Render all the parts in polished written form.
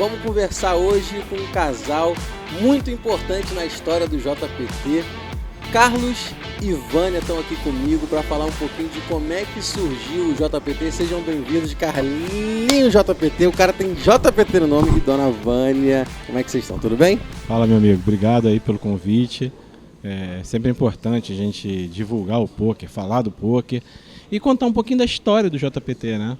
Vamos conversar hoje com um casal muito importante na história do JPT. Carlos e Vânia estão aqui comigo para falar um pouquinho de como é que surgiu o JPT. Sejam bem-vindos, Carlinho JPT. O cara tem JPT no nome, e Dona Vânia. Como é que vocês estão? Tudo bem? Fala, meu amigo. Obrigado aí pelo convite. É sempre importante a gente divulgar o poker, falar do poker e contar um pouquinho da história do JPT, né?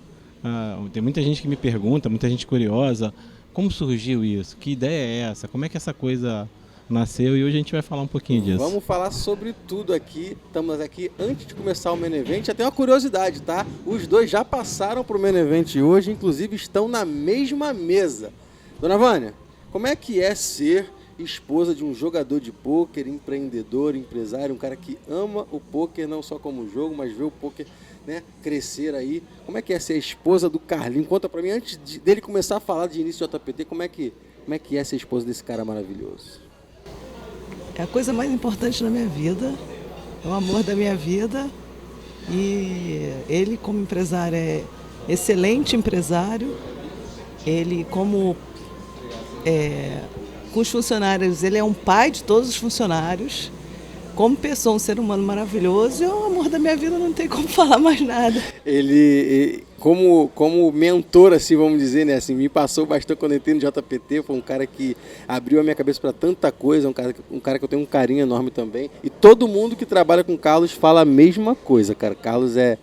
Tem muita gente que me pergunta, muita gente curiosa, como surgiu isso? Que ideia é essa? Como é que essa coisa nasceu? E hoje a gente vai falar um pouquinho disso. Vamos falar sobre tudo aqui. Estamos aqui antes de começar o Main Event. Já tem uma curiosidade, tá? Os dois já passaram para o Main Event hoje, inclusive estão na mesma mesa. Dona Vânia, como é que é ser esposa de um jogador de pôquer, empreendedor, empresário, um cara que ama o pôquer não só como jogo, mas vê o pôquer, né, crescer aí? Como é que é ser a esposa do Carlinho? Conta pra mim, antes dele começar a falar de início de JPT, como é que é ser esposa desse cara maravilhoso? É a coisa mais importante na minha vida, é o amor da minha vida, e ele como empresário é excelente empresário, ele como com os funcionários, ele é um pai de todos os funcionários. Como pessoa, um ser humano maravilhoso, é o amor da minha vida, não tem como falar mais nada. Ele como mentor, assim, vamos dizer, né, assim, me passou bastante quando eu entrei no JPT, foi um cara que abriu a minha cabeça para tanta coisa, um cara que eu tenho um carinho enorme também. E todo mundo que trabalha com o Carlos fala a mesma coisa, cara. Carlos é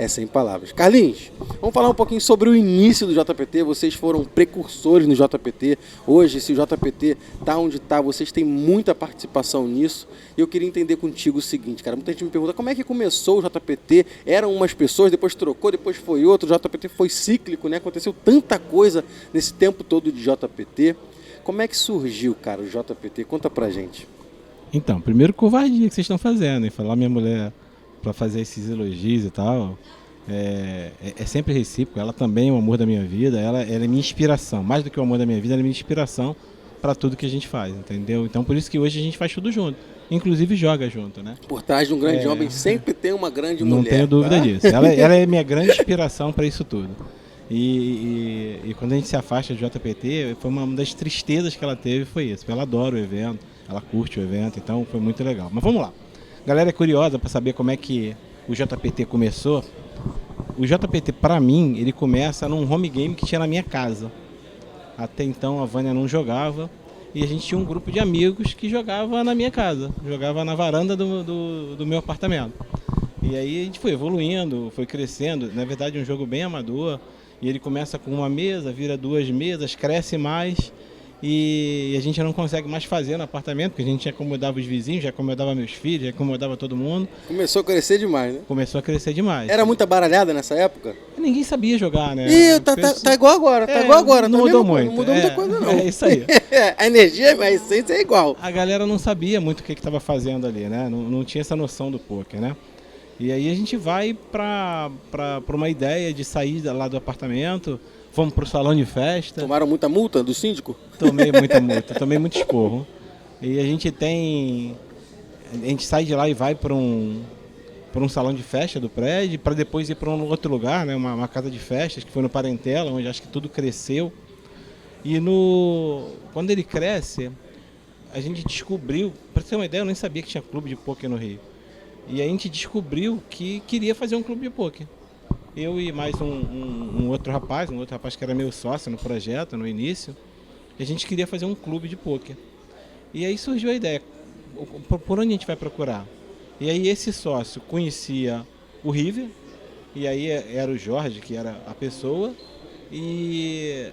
sem palavras. Carlinhos, vamos falar um pouquinho sobre o início do JPT. Vocês foram precursores no JPT. Hoje, se o JPT está onde está, vocês têm muita participação nisso. E eu queria entender contigo o seguinte, cara. Muita gente me pergunta como é que começou o JPT. Eram umas pessoas, depois trocou, depois foi outro. O JPT foi cíclico, né? Aconteceu tanta coisa nesse tempo todo de JPT. Como é que surgiu, cara, o JPT? Conta pra gente. Então, primeiro covardia que vocês estão fazendo, hein? Falar minha mulher para fazer esses elogios e tal, é sempre recíproco. Ela também é o amor da minha vida, ela é minha inspiração, mais do que o amor da minha vida, ela é minha inspiração para tudo que a gente faz, entendeu? Então por isso que hoje a gente faz tudo junto, inclusive joga junto, né? Por trás de um grande homem sempre tem uma grande mulher. Não tenho dúvida disso, ela é minha grande inspiração para isso tudo. E quando a gente se afasta do JPT, foi uma das tristezas que ela teve, foi isso, porque ela adora o evento, ela curte o evento, então foi muito legal. Mas vamos lá. A galera é curiosa para saber como é que o JPT começou. O JPT, para mim, ele começa num home game que tinha na minha casa. Até então a Vânia não jogava e a gente tinha um grupo de amigos que jogava na minha casa, jogava na varanda do meu apartamento. E aí a gente foi evoluindo, foi crescendo. Na verdade, é um jogo bem amador. E ele começa com uma mesa, vira 2 mesas, cresce mais. E a gente não consegue mais fazer no apartamento, porque a gente já acomodava os vizinhos, já acomodava meus filhos, já acomodava todo mundo. Começou a crescer demais, né? Começou a crescer demais. Era muita baralhada nessa época? Ninguém sabia jogar, né? E tá igual agora, Não mudou muito. Não mudou muita coisa, não. É isso aí. A energia, a essência é igual. A galera não sabia muito o que estava fazendo ali, né? Não tinha essa noção do poker, né? E aí a gente vai para uma ideia de sair lá do apartamento. Fomos pro salão de festa. Tomaram muita multa do síndico? Tomei muita multa, tomei muito esporro. E a gente sai de lá e vai para um salão de festa do prédio, para depois ir para um outro lugar, né? Uma casa de festas, que foi no Parentela, onde acho que tudo cresceu. E quando ele cresce, a gente descobriu, para ter uma ideia, eu nem sabia que tinha clube de pôquer no Rio. E a gente descobriu que queria fazer um clube de pôquer. Eu e mais um outro rapaz que era meu sócio no projeto, no início, e a gente queria fazer um clube de pôquer. E aí surgiu a ideia, por onde a gente vai procurar? E aí esse sócio conhecia o River, e aí era o Jorge, que era a pessoa, e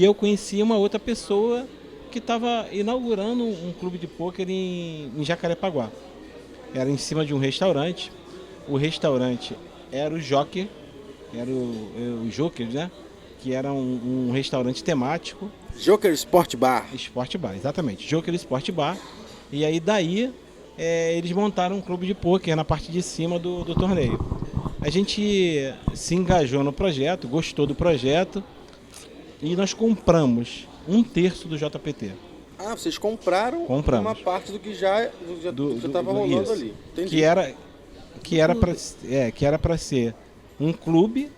eu conhecia uma outra pessoa que estava inaugurando um clube de pôquer em Jacarepaguá. Era em cima de um restaurante, o restaurante era o Joker, era o Joker, né? Que era um restaurante temático. Joker Sport Bar. Sport Bar, exatamente. Joker Sport Bar. E aí daí eles montaram um clube de pôquer na parte de cima do torneio. A gente se engajou no projeto, gostou do projeto e nós compramos 1/3 do JPT. Ah, vocês compraram uma parte do que já estava rolando isso, ali. Entendi. Que era para ser um clube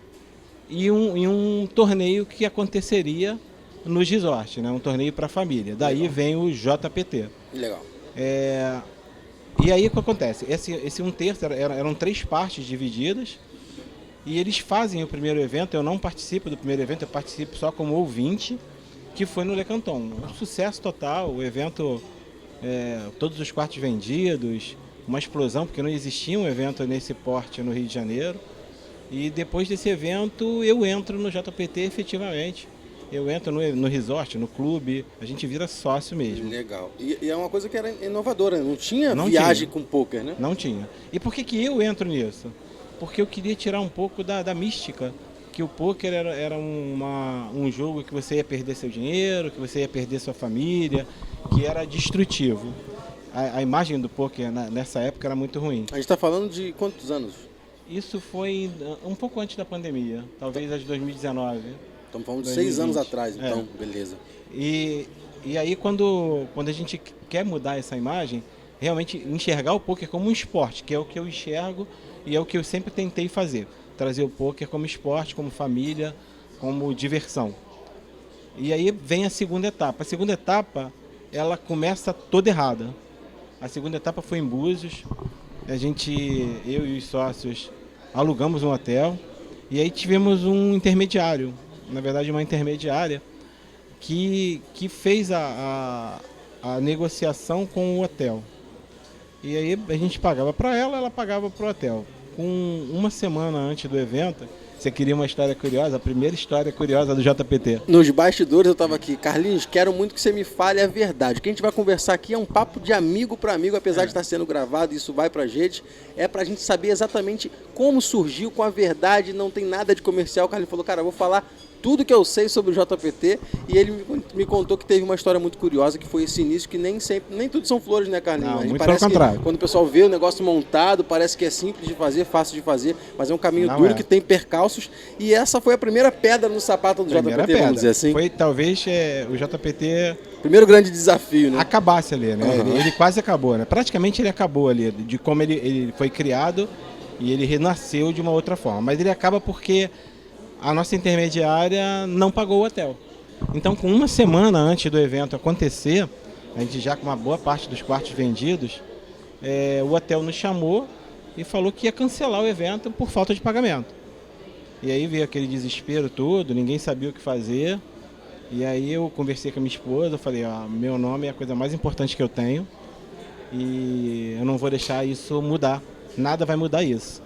e um torneio que aconteceria nos resorts, né? Um torneio para a família. Daí Legal. vem o JPT. Legal. E aí o que acontece? Esse 1/3 eram 3 partes divididas e eles fazem o primeiro evento. Eu não participo do primeiro evento, eu participo só como ouvinte, que foi no Le Canton. Um sucesso total, o evento, todos os quartos vendidos, uma explosão, porque não existia um evento nesse porte no Rio de Janeiro. E depois desse evento eu entro no JPT efetivamente. Eu entro no resort, no clube, a gente vira sócio mesmo. Legal. E é uma coisa que era inovadora, não tinha Não viagem tinha. com pôquer, né? Não tinha. E por que eu entro nisso? Porque eu queria tirar um pouco da mística, que o pôquer era um jogo que você ia perder seu dinheiro, que você ia perder sua família, que era destrutivo. A imagem do pôquer nessa época era muito ruim. A gente está falando de quantos anos? Isso foi um pouco antes da pandemia, talvez a de 2019. Estamos falando de 2020. 6 anos atrás, então, beleza. E aí quando a gente quer mudar essa imagem, realmente enxergar o pôquer como um esporte, que é o que eu enxergo e é o que eu sempre tentei fazer. Trazer o pôquer como esporte, como família, como diversão. E aí vem a segunda etapa. A segunda etapa, ela começa toda errada. A segunda etapa foi em Búzios. Eu e os sócios alugamos um hotel e aí tivemos um intermediário, na verdade uma intermediária, que fez a negociação com o hotel. E aí a gente pagava para ela pagava para o hotel. Com uma semana antes do evento, você queria uma história curiosa, a primeira história curiosa do JPT. Nos bastidores eu estava aqui, Carlinhos, quero muito que você me fale a verdade. O que a gente vai conversar aqui é um papo de amigo para amigo, apesar de estar sendo gravado, isso vai pra gente. É pra gente saber exatamente como surgiu, com a verdade, não tem nada de comercial. O Carlinhos falou, cara, eu vou falar tudo que eu sei sobre o JPT, e ele me contou que teve uma história muito curiosa, que foi esse início, que nem tudo são flores, né, Carlinhos? Não, muito parece pelo contrário. Quando o pessoal vê o negócio montado, parece que é simples de fazer, fácil de fazer, mas é um caminho Não duro é. que tem percalços, e essa foi a primeira pedra no sapato do JPT, vamos dizer assim. Foi talvez o JPT Primeiro grande desafio, né? acabasse ali, né? Uhum. Ele quase acabou, né? Praticamente ele acabou ali, de como ele foi criado e ele renasceu de uma outra forma. Mas ele acaba porque a nossa intermediária não pagou o hotel. Então, com uma semana antes do evento acontecer, a gente já com uma boa parte dos quartos vendidos, o hotel nos chamou e falou que ia cancelar o evento por falta de pagamento. E aí veio aquele desespero todo, ninguém sabia o que fazer. E aí eu conversei com a minha esposa, falei, meu nome é a coisa mais importante que eu tenho e eu não vou deixar isso mudar, nada vai mudar isso.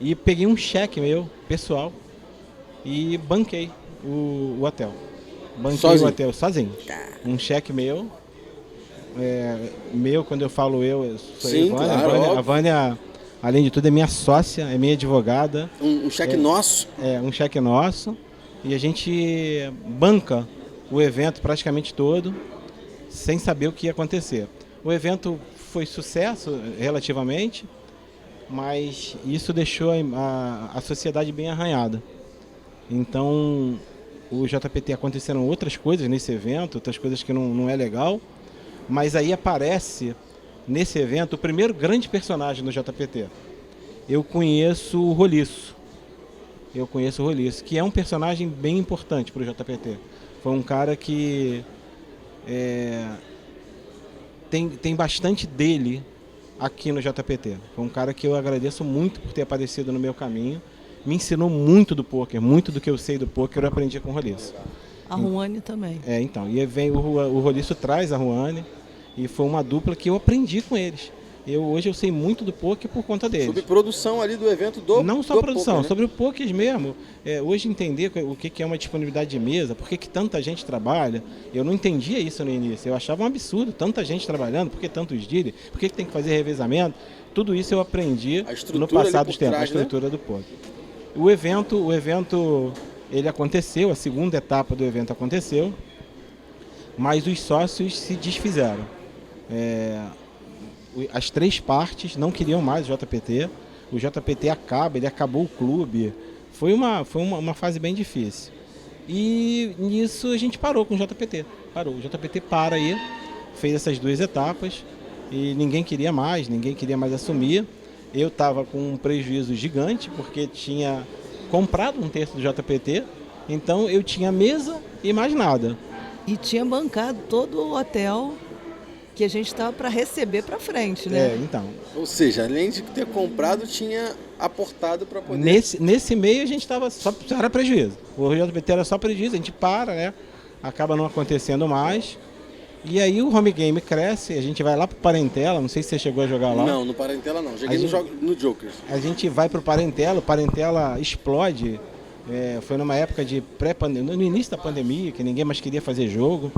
E peguei um cheque meu, pessoal, e banquei o hotel. Banquei Sozinho? o hotel sozinho. Um cheque meu, quando eu falo eu sou Sim, a Vânia. claro, A Vânia, além de tudo, é minha sócia, é minha advogada. Um cheque nosso? Um cheque nosso. E a gente banca o evento praticamente todo, sem saber o que ia acontecer. O evento foi sucesso, relativamente, mas isso deixou a sociedade bem arranhada. Então, o JPT aconteceram outras coisas nesse evento, outras coisas que não é legal, mas aí aparece, nesse evento, o primeiro grande personagem do JPT. Eu conheço o Roliço. Que é um personagem bem importante para o JPT. Foi um cara que tem bastante dele aqui no JPT. Foi um cara que eu agradeço muito por ter aparecido no meu caminho. Me ensinou muito do pôquer, muito do que eu sei do pôquer eu aprendi com o Roliço. A Ruane também. Então, e vem o Roliço traz a Ruane e foi uma dupla que eu aprendi com eles. Hoje eu sei muito do pôquer por conta deles. Sobre produção ali do evento Não só produção, poker, né? sobre o pôquer mesmo. Hoje entender o que é uma disponibilidade de mesa, por que tanta gente trabalha. Eu não entendia isso no início. Eu achava um absurdo, tanta gente trabalhando, por que tantos dealers, por que tem que fazer revezamento. Tudo isso eu aprendi no passar dos tempos, a estrutura do pôquer. O evento ele aconteceu, a segunda etapa do evento aconteceu, mas os sócios se desfizeram. As 3 partes não queriam mais o JPT. O JPT ele acabou o clube. Foi uma fase bem difícil. E nisso a gente parou com o JPT. O JPT para aí, fez essas 2 etapas e ninguém queria mais assumir. Eu estava com um prejuízo gigante, porque tinha comprado 1/3 do JPT, então eu tinha mesa e mais nada. e tinha bancado todo o hotel que a gente estava para receber para frente, né? Então. Ou seja, além de ter comprado, tinha aportado para poder... Nesse meio a gente estava só era prejuízo. O JPT era só prejuízo, a gente para, né? Acaba não acontecendo mais. E aí o home game cresce, a gente vai lá pro Parentela, não sei se você chegou a jogar lá. Não, no Parentela não. Joguei no Jokers. A gente vai pro Parentela, o Parentela explode. Foi numa época de pré-pandemia, no início da pandemia, que ninguém mais queria fazer jogo.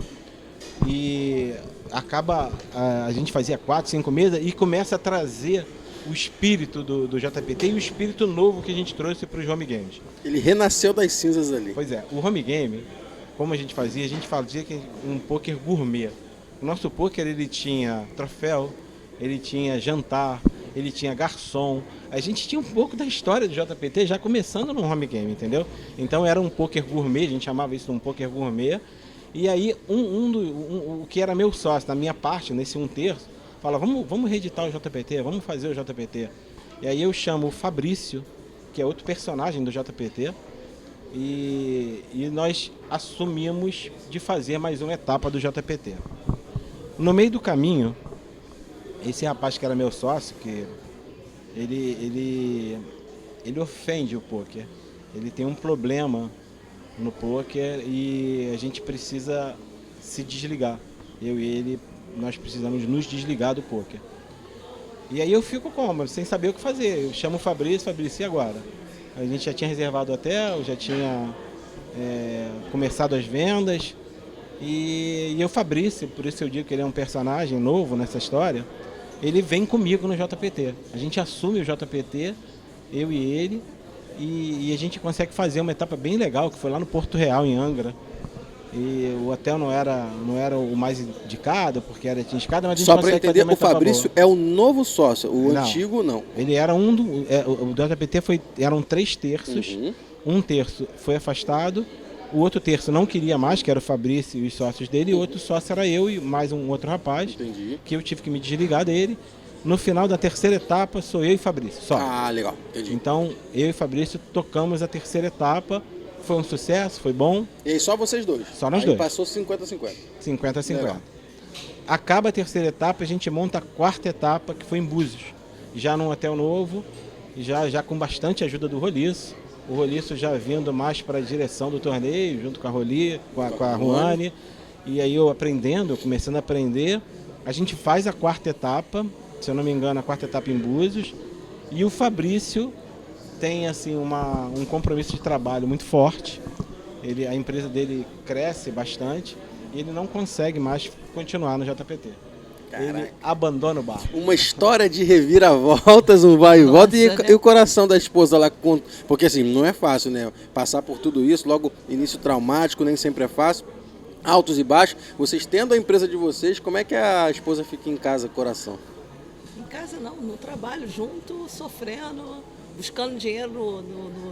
E acaba, a gente fazia 4, 5 mesas e começa a trazer o espírito do JPT e o espírito novo que a gente trouxe para os home games. Ele renasceu das cinzas ali. Pois é, o home game, como a gente fazia que um poker gourmet. O nosso poker, ele tinha troféu, ele tinha jantar, ele tinha garçom. A gente tinha um pouco da história do JPT já começando no home game, entendeu? Então era um poker gourmet, a gente chamava isso de um poker gourmet. E aí, o que era meu sócio, na minha parte, nesse 1/3, fala, vamos reeditar o JPT, vamos fazer o JPT. E aí eu chamo o Fabrício, que é outro personagem do JPT, e nós assumimos de fazer mais uma etapa do JPT. No meio do caminho, esse rapaz que era meu sócio, que ele ofende o poker, ele tem um problema no poker e a gente precisa se desligar. Eu e ele, nós precisamos nos desligar do poker. E aí eu fico como? Sem saber o que fazer. Eu chamo o Fabrício, e agora? A gente já tinha reservado o hotel, já tinha começado as vendas. E o Fabrício, por isso eu digo que ele é um personagem novo nessa história, ele vem comigo no JPT. A gente assume o JPT, eu e ele, e a gente consegue fazer uma etapa bem legal, que foi lá no Porto Real, em Angra. E o hotel não era o mais indicado, porque tinha escada, mas a gente só para entender, o Fabrício boa. É o novo sócio, o não, antigo não. Ele era o JPT eram 3 terços, um terço foi afastado, o outro terço não queria mais, que era o Fabrício e os sócios dele, e o outro sócio era eu e mais um outro rapaz, Entendi. Que eu tive que me desligar dele. No final da terceira etapa, sou eu e Fabrício, só. Ah, legal, entendi. Então, eu e Fabrício tocamos a terceira etapa, foi um sucesso, foi bom. E aí só vocês dois? Só nós dois. Passou 50-50. 50-50. Acaba a terceira etapa, a gente monta a quarta etapa, que foi em Búzios. Já num hotel novo, já com bastante ajuda do Roliço. O Roliço já vindo mais para a direção do torneio, junto com a Roli, com a Ruane. E aí eu começando a aprender. A gente faz a quarta etapa, se eu não me engano, a quarta etapa em Búzios. E o Fabrício tem assim, um compromisso de trabalho muito forte. A empresa dele cresce bastante e ele não consegue mais continuar no JPT. Caraca. Ele abandona o barco. Uma história de reviravoltas, um vai e volta. E o coração da esposa lá, porque assim, não é fácil, né? Passar por tudo isso, logo início traumático, nem sempre é fácil. Altos e baixos. Vocês tendo a empresa de vocês, como é que a esposa fica em casa, coração? Em casa não, no trabalho junto, sofrendo, buscando dinheiro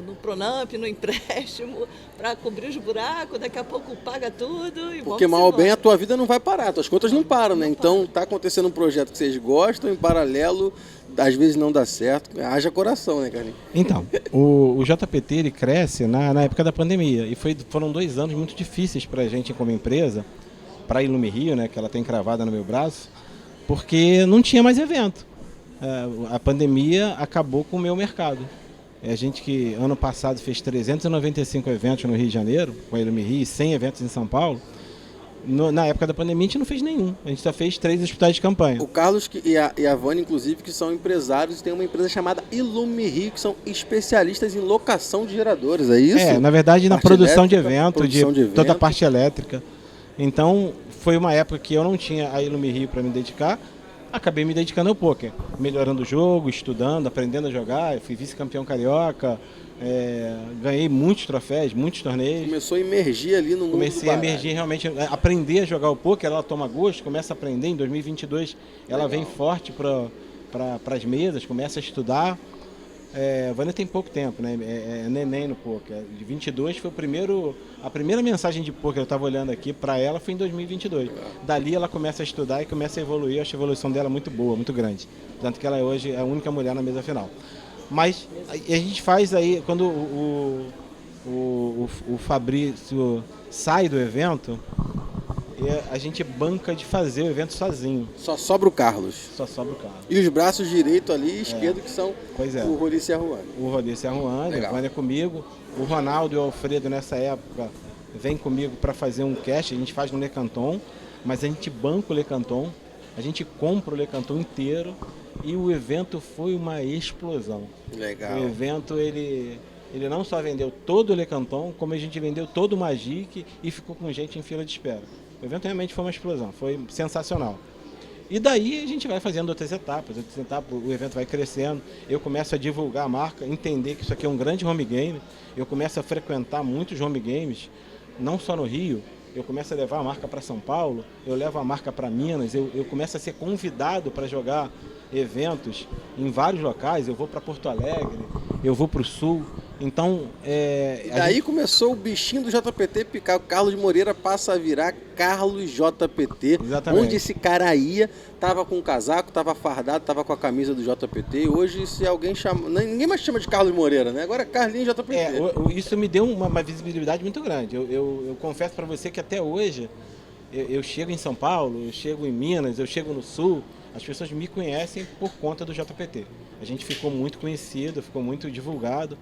no Pronamp, no empréstimo, para cobrir os buracos, daqui a pouco paga tudo e porque mal ou bem a tua vida não vai parar, tuas contas não param, né? Então tá acontecendo um projeto que vocês gostam, em paralelo, às vezes não dá certo, haja coração, né, Carlinhos? Então, o JPT ele cresce na época da pandemia e foram 2 anos muito difíceis para a gente como empresa, para a Ilume Rio, né, que ela tem cravada no meu braço, porque não tinha mais evento. A pandemia acabou com o meu mercado. A gente que ano passado fez 395 eventos no Rio de Janeiro, com a Ilume Rio, e 100 eventos em São Paulo. Na época da pandemia a gente não fez nenhum, a gente só fez 3 hospitais de campanha. O Carlos e a Vânia, inclusive, que são empresários, tem uma empresa chamada Ilume Rio, que são especialistas em locação de geradores, é isso? Na verdade, na produção de evento, de toda a parte elétrica. Então, foi uma época que eu não tinha a Ilume Rio para me dedicar, acabei me dedicando ao poker, melhorando o jogo, estudando, aprendendo a jogar. Eu fui vice-campeão carioca, ganhei muitos troféus, muitos torneios. Começou a emergir ali no mundo Comecei a emergir realmente, aprender a jogar o poker. Ela toma gosto, começa a aprender. Em 2022 ela vem forte para as mesas, começa a estudar. A Vânia tem pouco tempo, né? É neném no poker. De 22 foi a primeira mensagem de poker que eu estava olhando aqui para ela foi em 2022. Dali ela começa a estudar e começa a evoluir. Eu acho a evolução dela muito boa, muito grande. Tanto que ela hoje é a única mulher na mesa final. Mas a gente faz aí, quando o Fabrício sai do evento, a gente banca de fazer o evento sozinho. Só sobra o Carlos. Só sobra o Carlos. E os braços direito ali e esquerdo que são o Roliço e a Ruane. O Roliço e a Ruane, a Ruane é comigo. O Ronaldo e o Alfredo nessa época vêm comigo para fazer um cast, a gente faz no Lecanton, mas a gente banca o Lecanton, a gente compra o Lecanton inteiro e o evento foi uma explosão. Legal. O evento, ele não só vendeu todo o Lecanton, como a gente vendeu todo o Magic e ficou com gente em fila de espera. O evento realmente foi uma explosão, foi sensacional. E daí a gente vai fazendo outras etapas, o evento vai crescendo, eu começo a divulgar a marca, entender que isso aqui é um grande home game, eu começo a frequentar muitos home games, não só no Rio, eu começo a levar a marca para São Paulo, eu levo a marca para Minas, eu começo a ser convidado para jogar eventos em vários locais, eu vou para Porto Alegre, eu vou para o Sul, então... Daí começou o bichinho do JPT picar, o Carlos Moreira passa a virar Carlos JPT, exatamente. Onde esse cara ia, tava com o casaco, tava fardado, tava com a camisa do JPT, hoje se alguém chama, ninguém mais chama de Carlos Moreira, né? Agora é Carlinhos JPT. Isso me deu uma visibilidade muito grande, eu confesso para você que até hoje, eu chego em São Paulo, eu chego em Minas, eu chego no Sul, as pessoas me conhecem por conta do JPT. A gente ficou muito conhecido, ficou muito divulgado.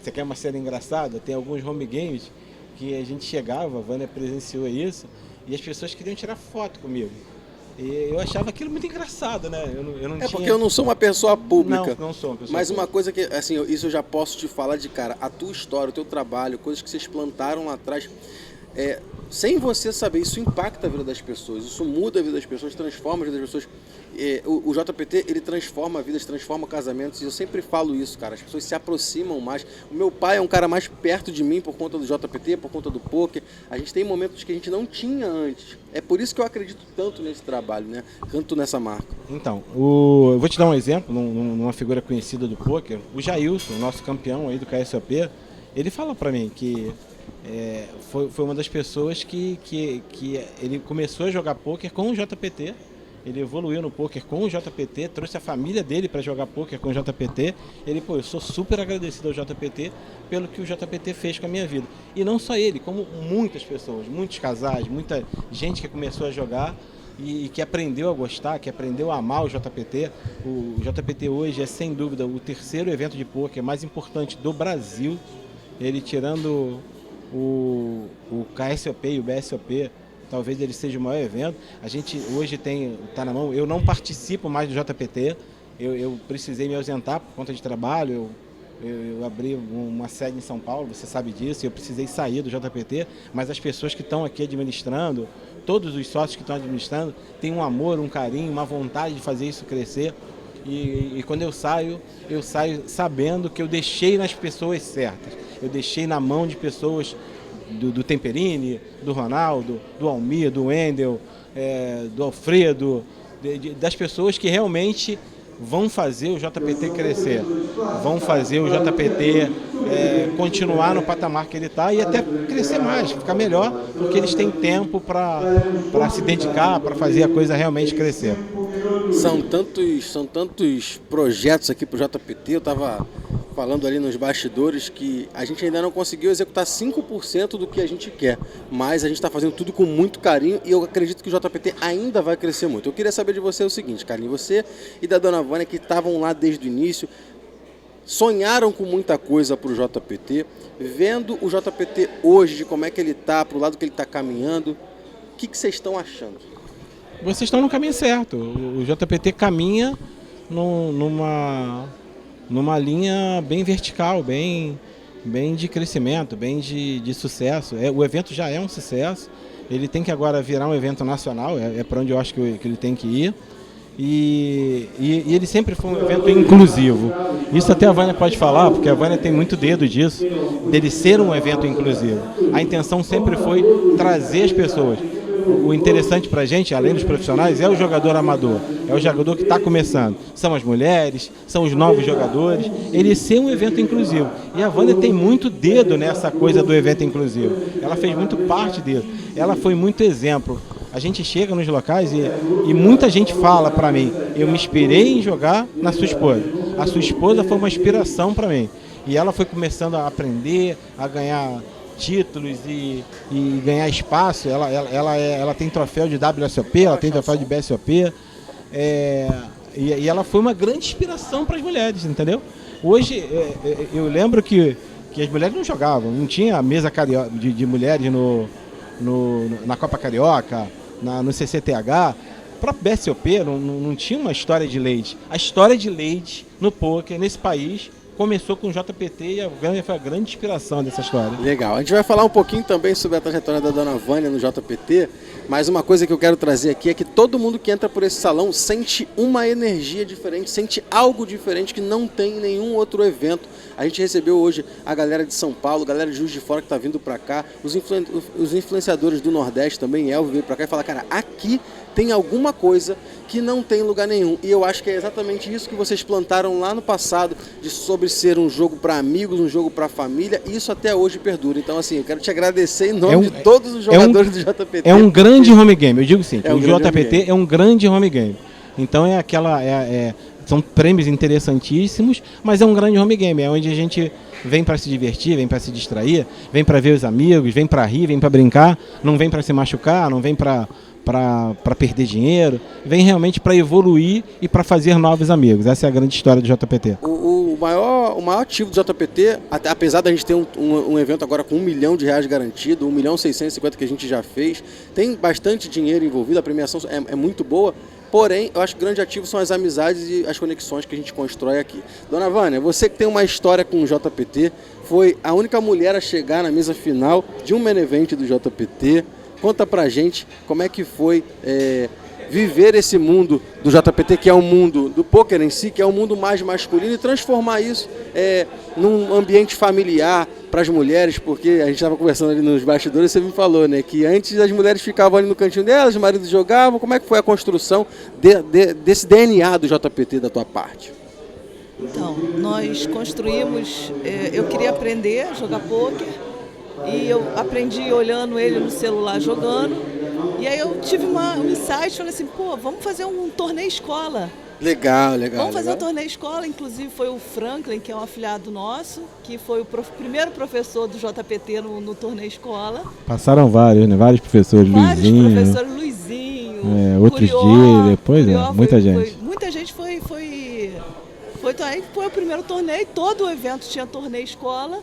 Você quer uma cena engraçada? Tem alguns home games que a gente chegava, a Vânia presenciou isso, e as pessoas queriam tirar foto comigo. E eu achava aquilo muito engraçado, né? Eu não tinha... Porque eu não sou uma pessoa pública. Não sou uma pessoa Mas pública. uma coisa que, assim, isso eu já posso te falar de cara, a tua história, o teu trabalho, coisas que vocês plantaram lá atrás... sem você saber, isso impacta a vida das pessoas, isso muda a vida das pessoas, transforma a vida das pessoas. O JPT, ele transforma vidas, transforma casamentos, e eu sempre falo isso, cara, as pessoas se aproximam mais. O meu pai é um cara mais perto de mim por conta do JPT, por conta do poker. A gente tem momentos que a gente não tinha antes. É por isso que eu acredito tanto nesse trabalho, né? Tanto nessa marca. Então, eu vou te dar um exemplo, numa figura conhecida do poker, o Jailson, nosso campeão aí do KSOP, ele fala pra mim que foi uma das pessoas que ele começou a jogar pôquer com o JPT, ele evoluiu no pôquer com o JPT, trouxe a família dele para jogar pôquer com o JPT. Eu sou super agradecido ao JPT pelo que o JPT fez com a minha vida. E não só ele, como muitas pessoas, muitos casais, muita gente que começou a jogar e que aprendeu a gostar, que aprendeu a amar o JPT. O JPT hoje é, sem dúvida, o terceiro evento de pôquer mais importante do Brasil. Ele tirando o KSOP e o BSOP, talvez ele seja o maior evento. A gente hoje está na mão, eu não participo mais do JPT, eu precisei me ausentar por conta de trabalho, eu abri uma sede em São Paulo, você sabe disso, eu precisei sair do JPT, mas as pessoas que estão aqui administrando, todos os sócios que estão administrando, têm um amor, um carinho, uma vontade de fazer isso crescer. E quando eu saio sabendo que eu deixei nas pessoas certas. Eu deixei na mão de pessoas do Temperini, do Ronaldo, do Almir, do Wendel, do Alfredo, das pessoas que realmente vão fazer o JPT crescer, vão fazer o JPT continuar no patamar que ele está e até crescer mais, ficar melhor, porque eles têm tempo para se dedicar, para fazer a coisa realmente crescer. São tantos projetos aqui para o JPT, eu estava falando ali nos bastidores que a gente ainda não conseguiu executar 5% do que a gente quer, mas a gente está fazendo tudo com muito carinho e eu acredito que o JPT ainda vai crescer muito. Eu queria saber de você o seguinte, Carlinhos, você e da Dona Vânia que estavam lá desde o início, sonharam com muita coisa para o JPT, vendo o JPT hoje, de como é que ele está, para o lado que ele está caminhando, o que vocês estão achando? Vocês estão no caminho certo, o JPT caminha numa linha bem vertical, bem de crescimento, bem de sucesso. O evento já é um sucesso, ele tem que agora virar um evento nacional, é para onde eu acho que ele tem que ir. E ele sempre foi um evento inclusivo. Isso até a Vânia pode falar, porque a Vânia tem muito dedo disso, dele ser um evento inclusivo. A intenção sempre foi trazer as pessoas. O interessante pra gente, além dos profissionais, é o jogador amador, é o jogador que está começando. São as mulheres, são os novos jogadores, ele ser um evento inclusivo. E a Vânia tem muito dedo nessa coisa do evento inclusivo. Ela fez muito parte disso. Ela foi muito exemplo. A gente chega nos locais e muita gente fala pra mim, eu me inspirei em jogar na sua esposa. A sua esposa foi uma inspiração pra mim. E ela foi começando a aprender, a ganhar títulos e ganhar espaço. Ela tem troféu de WSOP, ela tem troféu de BSOP. E ela foi uma grande inspiração para as mulheres, entendeu? Hoje, eu lembro que as mulheres não jogavam, não tinha mesa de mulheres na Copa Carioca, no CCTH. O próprio BSOP não tinha uma história de ladies. A história de ladies no poker, nesse país, começou com o JPT e foi a grande inspiração dessa história. Legal. A gente vai falar um pouquinho também sobre a trajetória da Dona Vânia no JPT, mas uma coisa que eu quero trazer aqui é que todo mundo que entra por esse salão sente uma energia diferente, sente algo diferente que não tem em nenhum outro evento. A gente recebeu hoje a galera de São Paulo, a galera de Juiz de Fora que está vindo para cá, os influenciadores do Nordeste também, Elvio veio para cá e fala, cara, aqui tem alguma coisa que não tem em lugar nenhum. E eu acho que é exatamente isso que vocês plantaram lá no passado, sobre ser um jogo para amigos, um jogo para família, e isso até hoje perdura. Então, assim, eu quero te agradecer em nome de todos os jogadores do JPT. É um grande home game, eu digo sim, o JPT é um grande home game. Então são prêmios interessantíssimos, mas é um grande home game, é onde a gente vem para se divertir, vem para se distrair, vem para ver os amigos, vem para rir, vem para brincar, não vem para se machucar, não vem para perder dinheiro, vem realmente para evoluir e para fazer novos amigos. Essa é a grande história do JPT. O maior ativo do JPT, apesar da gente ter um evento agora com R$1 milhão garantido, 1.650.000 que a gente já fez, tem bastante dinheiro envolvido, a premiação é muito boa, porém, eu acho que o grande ativo são as amizades e as conexões que a gente constrói aqui. Dona Vânia, você que tem uma história com o JPT, foi a única mulher a chegar na mesa final de um main event do JPT. Conta pra gente como é que foi viver esse mundo do JPT, que é um mundo do poker em si, que é um mundo mais masculino, e transformar isso num ambiente familiar para as mulheres, porque a gente estava conversando ali nos bastidores, você me falou, né, que antes as mulheres ficavam ali no cantinho delas, os maridos jogavam. Como é que foi a construção desse DNA do JPT da tua parte? Então, nós construímos, eu queria aprender a jogar pôquer, e eu aprendi olhando ele no celular jogando, e aí eu tive um insight, falei assim, vamos fazer um torneio escola. Legal. Vamos fazer um torneio escola, inclusive foi o Franklin, que é um afiliado nosso, que foi o primeiro professor do JPT no torneio escola. Passaram vários, né? Vários professores, Luizinho, outros dias, depois muita gente. Muita gente foi o primeiro torneio, todo o evento tinha torneio escola.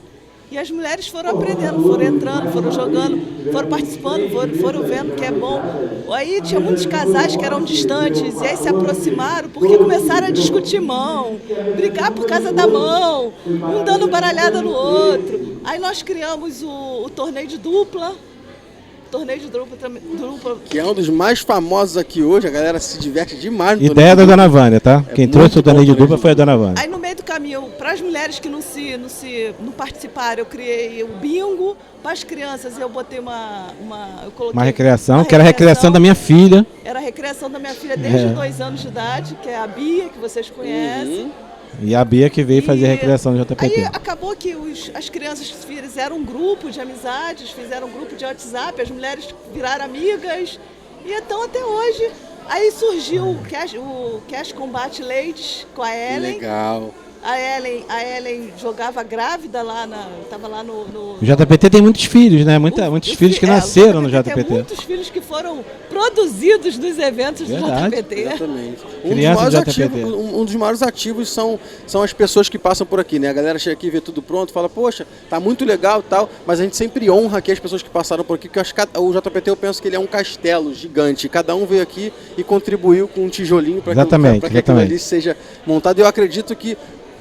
E as mulheres foram aprendendo, foram entrando, foram jogando, foram participando, foram vendo que é bom. Aí tinha muitos casais que eram distantes, e aí se aproximaram porque começaram a discutir mão, brigar por causa da mão, um dando baralhada no outro. Aí nós criamos o torneio de dupla. Que é um dos mais famosos aqui hoje, a galera se diverte demais. Ideia da Dona Vânia, tá? Quem trouxe o torneio de dupla foi a Dona Vânia. Aí no meio do caminho, para as mulheres que não participaram, eu criei o bingo. Para as crianças eu botei eu coloquei uma recreação, que era a recreação da minha filha. Era a recreação da minha filha desde os 2 anos de idade, que é a Bia, que vocês conhecem. Uhum. E a Bia que veio fazer a recreação do JPT. Aí acabou que as crianças fizeram um grupo de amizades, fizeram um grupo de WhatsApp, as mulheres viraram amigas, e então até hoje. Aí surgiu o Cash Combat Ladies com a Ellen. Legal. A Ellen jogava grávida estava lá no... O JPT tem muitos filhos, né? Muitos filhos que nasceram no JPT. Tem muitos filhos que foram produzidos nos eventos do JPT. Exatamente. Um dos maiores ativos são as pessoas que passam por aqui, né? A galera chega aqui e vê tudo pronto, fala, poxa, tá muito legal e tal, mas a gente sempre honra aqui as pessoas que passaram por aqui, porque o JPT eu penso que ele é um castelo gigante. Cada um veio aqui e contribuiu com um tijolinho para que aquilo ali seja montado. Eu acredito que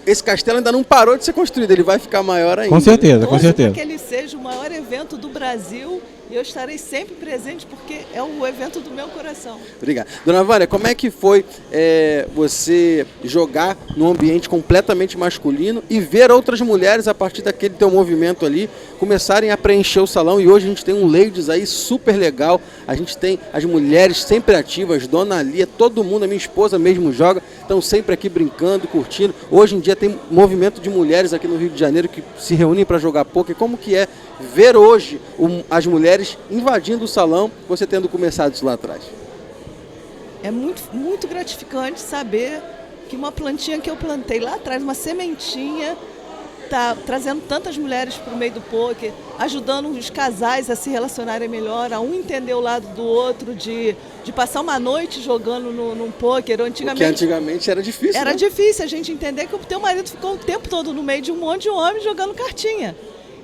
esse castelo ainda não parou de ser construído, ele vai ficar maior ainda. Com certeza, com certeza. Que ele seja o maior evento do Brasil, e eu estarei sempre presente porque é o evento do meu coração. Obrigado. Dona Vânia, como é que foi você jogar num ambiente completamente masculino e ver outras mulheres, a partir daquele teu movimento ali, começarem a preencher o salão? E hoje a gente tem um ladies aí super legal, a gente tem as mulheres sempre ativas, Dona Lia, todo mundo, a minha esposa mesmo joga, estão sempre aqui brincando, curtindo. Hoje em dia tem movimento de mulheres aqui no Rio de Janeiro que se reúnem para jogar poker. Como que é ver hoje as mulheres invadindo o salão, você tendo começado isso lá atrás? É muito, muito gratificante saber que uma plantinha que eu plantei lá atrás, uma sementinha, tá trazendo tantas mulheres para o meio do pôquer, ajudando os casais a se relacionarem melhor, a um entender o lado do outro, de passar uma noite jogando num pôquer. Porque antigamente era difícil. Era né? difícil a gente entender que o teu marido ficou o tempo todo no meio de um monte de homens jogando cartinha.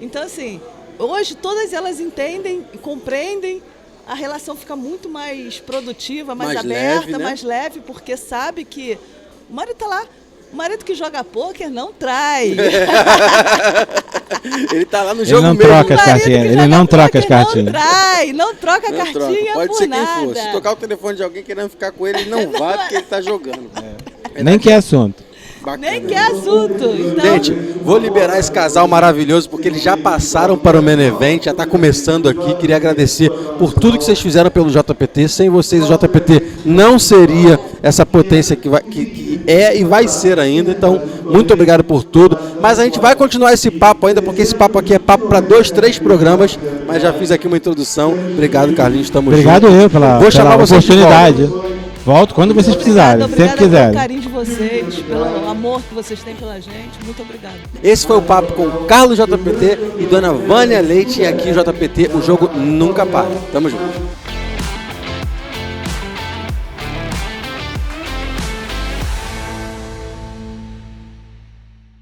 Então, assim, hoje todas elas entendem e compreendem, a relação fica muito mais produtiva, mais aberta, leve, né? mais leve, porque sabe que o marido tá lá. O marido que joga pôquer não trai. Ele tá lá no jogo não mesmo. troca as cartinhas. Ele não troca as cartinhas. Não trai, não troca a Não cartinha troca. Pode por ser nada. quem for. Se tocar o telefone de alguém querendo ficar com ele, ele não vai porque ele tá jogando. Nem que é assunto. Bacana. Nem que é assunto. Então, Gente, vou liberar esse casal maravilhoso porque eles já passaram para o Main Event, já está começando aqui. Queria agradecer por tudo que vocês fizeram pelo JPT. Sem vocês, o JPT não seria essa potência que é e vai ser ainda. Então, muito obrigado por tudo. Mas a gente vai continuar esse papo ainda, porque esse papo aqui é papo para 2, 3 programas. Mas já fiz aqui uma introdução. Obrigado, Carlinhos. Estamos Obrigado juntos. eu pela vocês de oportunidade. Volto quando vocês precisarem, obrigada sempre quiserem. pelo carinho de vocês, pelo amor que vocês têm pela gente. Muito obrigada. Esse foi o papo com Carlos JPT e Dona Vânia Leite. E aqui o JPT, o jogo nunca para. Tamo junto.